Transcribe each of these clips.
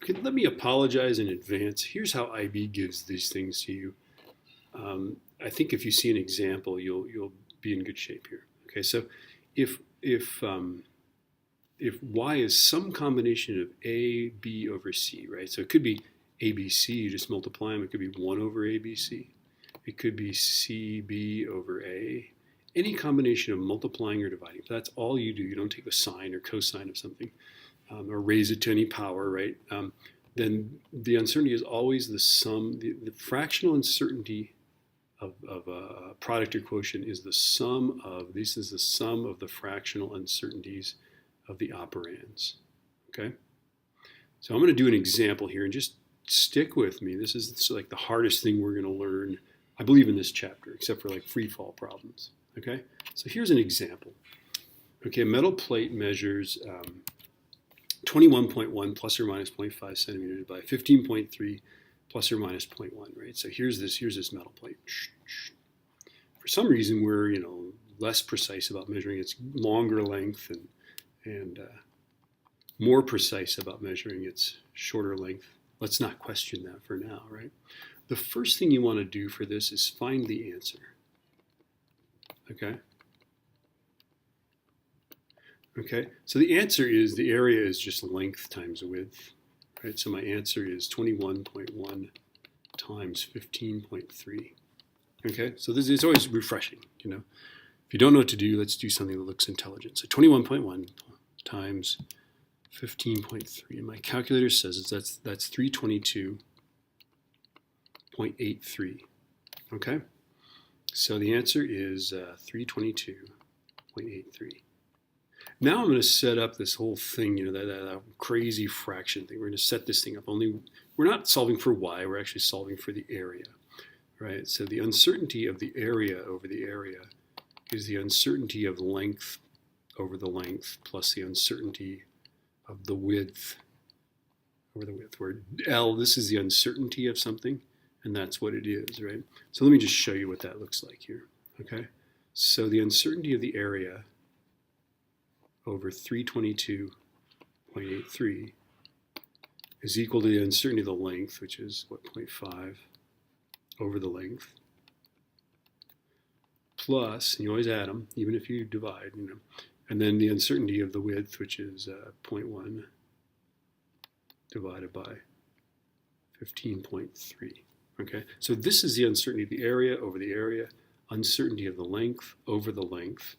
Okay, let me apologize in advance. Here's how IB gives these things to you. I think if you see an example, you'll be in good shape here. Okay, so if y is some combination of a, b over c, right? So it could be ABC, you just multiply them. It could be 1 over ABC. It could be CB over A. Any combination of multiplying or dividing. If that's all you do, you don't take the sine or cosine of something, or raise it to any power, right? Then the uncertainty is always the sum. The fractional uncertainty of a product or quotient is the sum of, this is the sum of the fractional uncertainties of the operands, okay? So I'm going to do an example here and just stick with me. This is like the hardest thing we're going to learn, I believe, in this chapter, except for like free fall problems, okay? So here's an example. Okay, a metal plate measures 21.1 plus or minus 0.5 centimeters by 15.3 plus or minus 0.1, right? So here's this metal plate. For some reason, we're less precise about measuring its longer length and more precise about measuring its shorter length. Let's not question that for now, right? The first thing you want to do for this is find the answer, okay? Okay, so the answer is, the area is just length times width, right? So my answer is 21.1 times 15.3. Okay, so this is always refreshing, If you don't know what to do, let's do something that looks intelligent. So 21.1 times 15.3. And my calculator says that's 322.83. Okay, so the answer is 322.83. Now I'm going to set up this whole thing, that crazy fraction thing. We're going to set this thing up. Only we're not solving for y, we're actually solving for the area, right? So the uncertainty of the area over the area is the uncertainty of length over the length plus the uncertainty of the width over the width. Where L, this is the uncertainty of something, and that's what it is, right? So let me just show you what that looks like here, okay? So the uncertainty of the area over 322.83 is equal to the uncertainty of the length, which is, 0.5 over the length, plus, and you always add them, even if you divide, and then the uncertainty of the width, which is 0.1 divided by 15.3. Okay, so this is the uncertainty of the area over the area, uncertainty of the length over the length,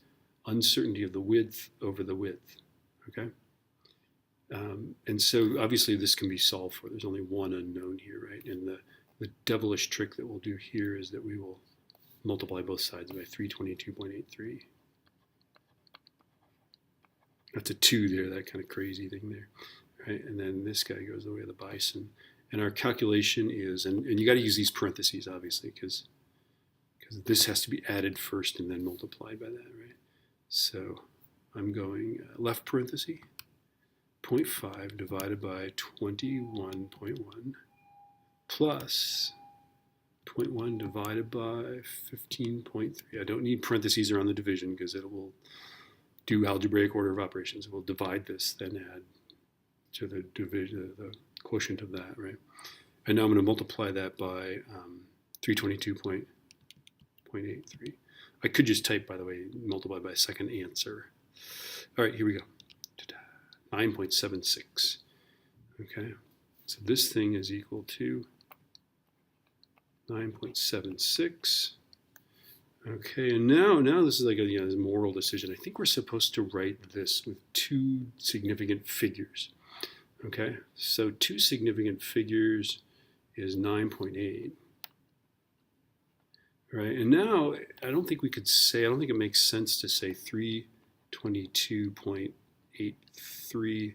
uncertainty of the width over the width, okay? And so obviously this can be solved for. There's only one unknown here, right? And the devilish trick that we'll do here is that we will multiply both sides by 322.83. That's a 2 there, that kind of crazy thing there, right? And then this guy goes the way of the bison. And our calculation is, and you got to use these parentheses, obviously, because this has to be added first and then multiplied by that, right? So I'm going left parenthesis, 0.5 divided by 21.1 plus 0.1 divided by 15.3. I don't need parentheses around the division because it will do algebraic order of operations. It will divide this, then add to the division, the quotient of that, right? And now I'm going to multiply that by 322.83. I could just type, by the way, multiply by a second answer. All right, here we go. 9.76. Okay, so this thing is equal to 9.76. Okay, and now this is like a moral decision. I think we're supposed to write this with two significant figures. Okay, so two significant figures is 9.8. Right, and now I don't think it makes sense to say 322.83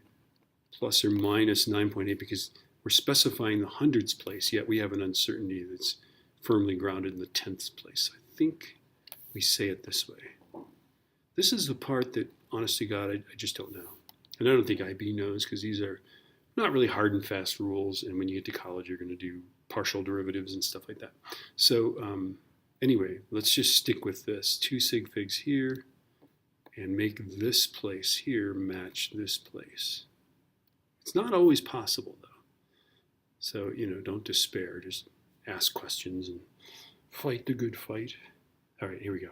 plus or minus 9.8 because we're specifying the hundredths place, yet we have an uncertainty that's firmly grounded in the tenths place. I think we say it this way. This is the part that, honest to God, I just don't know. And I don't think IB knows because these are not really hard and fast rules, and when you get to college, you're going to do partial derivatives and stuff like that. So, anyway, let's just stick with this. 2 sig figs here and make this place here match this place. It's not always possible, though. So, don't despair. Just ask questions and fight the good fight. All right, here we go.